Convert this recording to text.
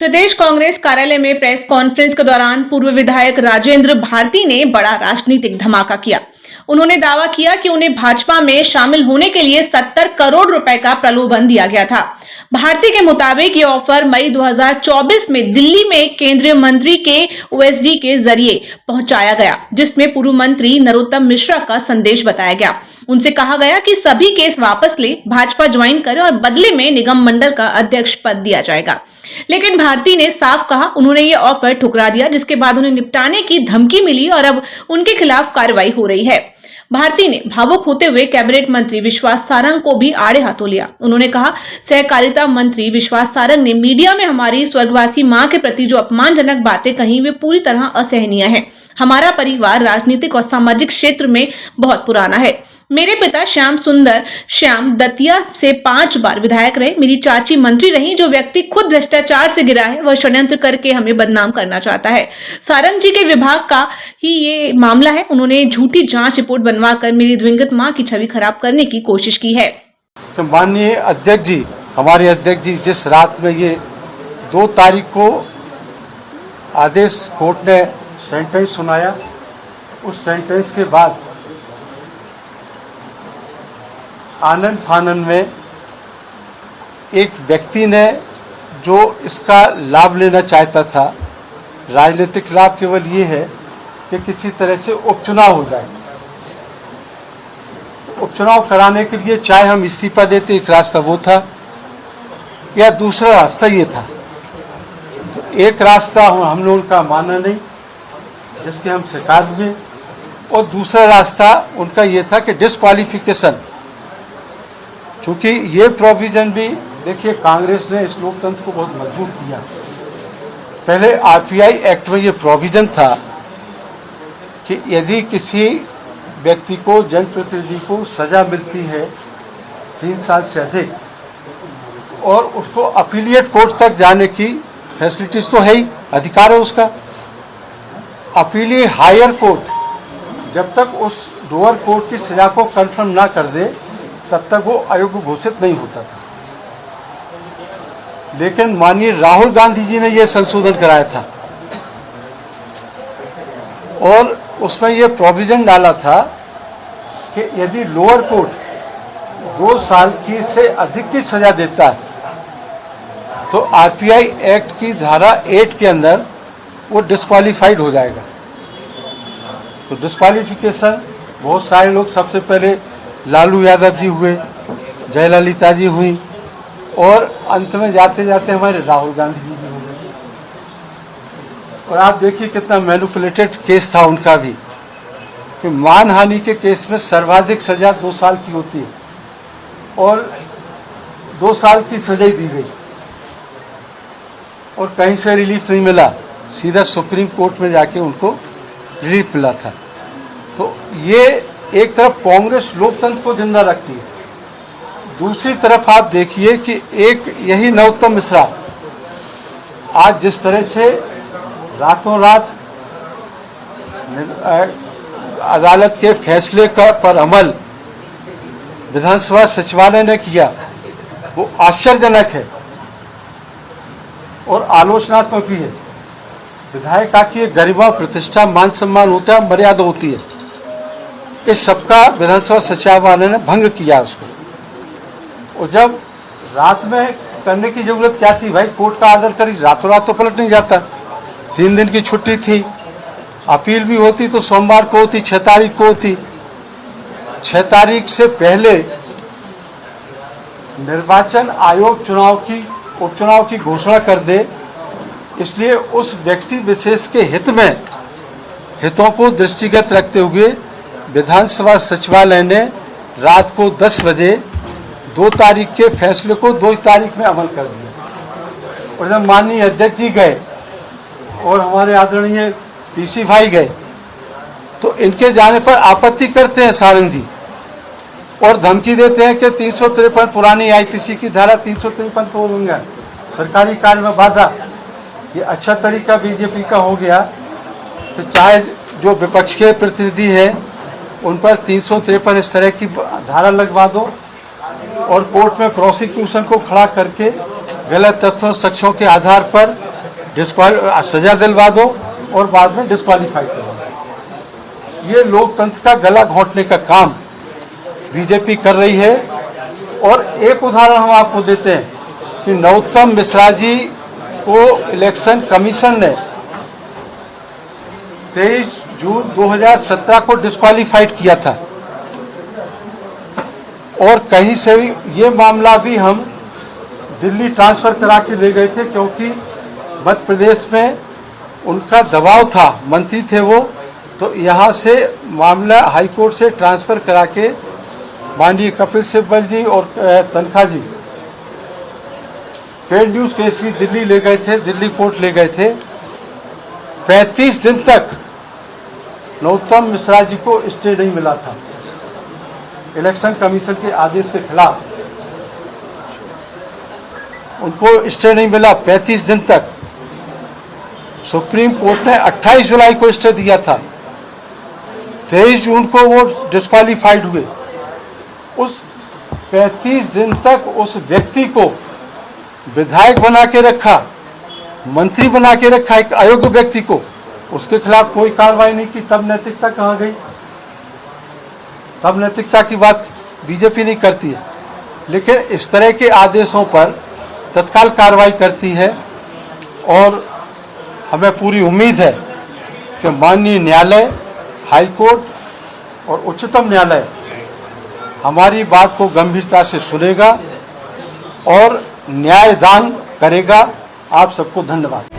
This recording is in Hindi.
प्रदेश कांग्रेस कार्यालय में प्रेस कॉन्फ्रेंस के दौरान पूर्व विधायक राजेंद्र भारती ने बड़ा राजनीतिक धमाका किया। उन्होंने दावा किया कि उन्हें भाजपा में शामिल होने के लिए 70 करोड़ रुपए का प्रलोभन दिया गया था। भारती के मुताबिक ये ऑफर मई 2024 में दिल्ली में केंद्रीय मंत्री के ओएसडी के जरिए पहुंचाया गया, जिसमें पूर्व मंत्री नरोत्तम मिश्रा का संदेश बताया गया। उनसे कहा गया कि सभी केस वापस ले, भाजपा ज्वाइन करें और बदले में निगम मंडल का अध्यक्ष पद दिया जाएगा। लेकिन भारती ने साफ कहा उन्होंने ये ऑफर ठुकरा दिया, जिसके बाद उन्हें निपटाने की धमकी मिली और अब उनके खिलाफ कार्रवाई हो रही है। भारती ने भावुक होते हुए कैबिनेट मंत्री विश्वास सारंग को भी आड़े हाथों लिया। उन्होंने कहा, सहकारिता मंत्री विश्वास सारंग ने मीडिया में हमारी स्वर्गवासी मां के प्रति जो अपमानजनक बातें कही वे पूरी तरह असहनीय हैं। हमारा परिवार राजनीतिक और सामाजिक क्षेत्र में बहुत पुराना है। मेरे पिता श्याम सुंदर श्याम दतिया से 5 बार विधायक रहे। मेरी चाची मंत्री रही। जो व्यक्ति खुद भ्रष्टाचार से गिरा है वह षड्यंत्र करके हमें बदनाम करना चाहता है। सारंग जी के विभाग का ही ये मामला है। उन्होंने झूठी जांच रिपोर्ट बनवाकर मेरी दिवंगत मां की छवि खराब करने की कोशिश की है। तो माननीय अध्यक्ष जी, हमारे अध्यक्ष जी, जिस रात में ये 2 तारीख को आदेश कोर्ट ने सेंटेंस सुनाया, उस सेंटेंस के बाद आनंद फानन में एक व्यक्ति ने जो इसका लाभ लेना चाहता था, राजनीतिक लाभ केवल ये है कि किसी तरह से उपचुनाव हो जाए। उपचुनाव कराने के लिए चाहे हम इस्तीफा देते, एक रास्ता वो था, या दूसरा रास्ता ये था। तो एक रास्ता हम लोगों का माना नहीं, जिसके हम शिकार हुए, और दूसरा रास्ता उनका ये था कि डिस्क्वालिफिकेशन। क्योंकि ये प्रोविजन भी देखिए, कांग्रेस ने इस लोकतंत्र को बहुत मजबूत किया। पहले आरपीआई एक्ट में ये प्रोविजन था कि यदि किसी व्यक्ति को, जनप्रतिनिधि को सजा मिलती है 3 साल से अधिक, और उसको अपीलिएट कोर्ट तक जाने की फैसिलिटीज तो है ही, अधिकार है उसका। अपीली हायर कोर्ट जब तक उस लोअर कोर्ट की सजा को कंफर्म ना कर दे, तब तक वो अयोग्य घोषित नहीं होता था। लेकिन माननीय राहुल गांधी जी ने यह संशोधन कराया था, और उसमें यह प्रोविजन डाला था कि यदि लोअर कोर्ट 2 साल की से अधिक की सजा देता है, तो आरपीआई एक्ट की धारा 8 के अंदर वो डिस्क्वालीफाइड हो जाएगा। तो डिस्क्वालिफिकेशन बहुत सारे लोग, सबसे पहले लालू यादव जी हुए, जयललिता जी हुई, और अंत में जाते जाते हमारे राहुल गांधी जी भी हो गए। और आप देखिए कितना मैनिपुलेटेड केस था उनका भी, कि मानहानि के केस में सर्वाधिक सजा 2 साल की होती है, और 2 साल की सजा दी गई, और कहीं से रिलीफ नहीं मिला, सीधा सुप्रीम कोर्ट में जाके उनको रिलीफ मिला था। तो ये एक तरफ कांग्रेस लोकतंत्र को जिंदा रखती है, दूसरी तरफ आप देखिए कि एक यही नरोत्तम मिश्रा आज जिस तरह से रातों रात अदालत के फैसले का पर अमल विधानसभा सचिवालय ने किया, वो आश्चर्यजनक है और आलोचनात्मक भी है। विधायक की गरिमा, प्रतिष्ठा, मान सम्मान होता है, मर्यादा होती है। इस सबका विधानसभा सचिवालय ने भंग किया उसको। और जब रात में करने की जरूरत क्या थी भाई, कोर्ट का ऑर्डर करी, रातों रात तो पलट नहीं जाता। 3 दिन की छुट्टी थी, अपील भी होती तो सोमवार को होती, 6 तारीख को होती। 6 तारीख से पहले निर्वाचन आयोग उपचुनाव की घोषणा कर दे, इसलिए उस व्यक्ति विशेष के हितों को दृष्टिगत रखते हुए विधानसभा सचिवालय ने रात को 10 बजे 2 तारीख के फैसले को 2 तारीख में अमल कर दिया। और जब माननीय अध्यक्ष जी गए और हमारे आदरणीय पीसी भाई गए, तो इनके जाने पर आपत्ति करते हैं सारंग जी, और धमकी देते हैं कि 353 पुरानी आईपीसी की धारा 353 को लूंगा, सरकारी कार्य में बाधा। ये अच्छा तरीका बीजेपी का हो गया कि चाहे जो विपक्ष के प्रतिनिधि हैं उन पर 353 इस तरह की धारा लगवा दो, और कोर्ट में प्रोसिक्यूशन को खड़ा करके गलत तथ्यों साक्ष्यों के आधार पर सजा दिलवा दो और बाद में डिस्क्वालीफाई करो। ये लोकतंत्र का गला घोंटने का काम बीजेपी कर रही है। और एक उदाहरण हम आपको देते हैं कि नरोत्तम मिश्रा जी को इलेक्शन कमीशन ने 23 जून 2017 को डिस्क्वालीफाइड किया था। और कहीं से भी ये मामला भी हम दिल्ली ट्रांसफर करा के ले गए थे, क्योंकि मध्य प्रदेश में उनका दबाव था, मंत्री थे वो, तो यहाँ से मामला हाईकोर्ट से ट्रांसफर करा के माननीय कपिल सिब्बल जी और तनखा जी पेड न्यूज केस भी दिल्ली ले गए थे, दिल्ली कोर्ट ले गए थे। 35 दिन तक नरोत्तम मिश्रा जी को स्टे नहीं मिला था इलेक्शन कमीशन के आदेश के खिलाफ। उनको स्टे नहीं मिला 35 दिन तक। सुप्रीम कोर्ट ने 28 जुलाई को स्टे दिया था, 23 जून को वो डिस्क्वालीफाइड हुए। उस 35 दिन तक उस व्यक्ति को विधायक बना के रखा, मंत्री बना के रखा, एक अयोग्य व्यक्ति को, उसके खिलाफ कोई कार्रवाई नहीं की। तब नैतिकता कहाँ गई? तब नैतिकता की बात बीजेपी नहीं करती है, लेकिन इस तरह के आदेशों पर तत्काल कार्रवाई करती है। और हमें पूरी उम्मीद है कि माननीय न्यायालय, हाईकोर्ट और उच्चतम न्यायालय हमारी बात को गंभीरता से सुनेगा और न्यायदान करेगा। आप सबको धन्यवाद।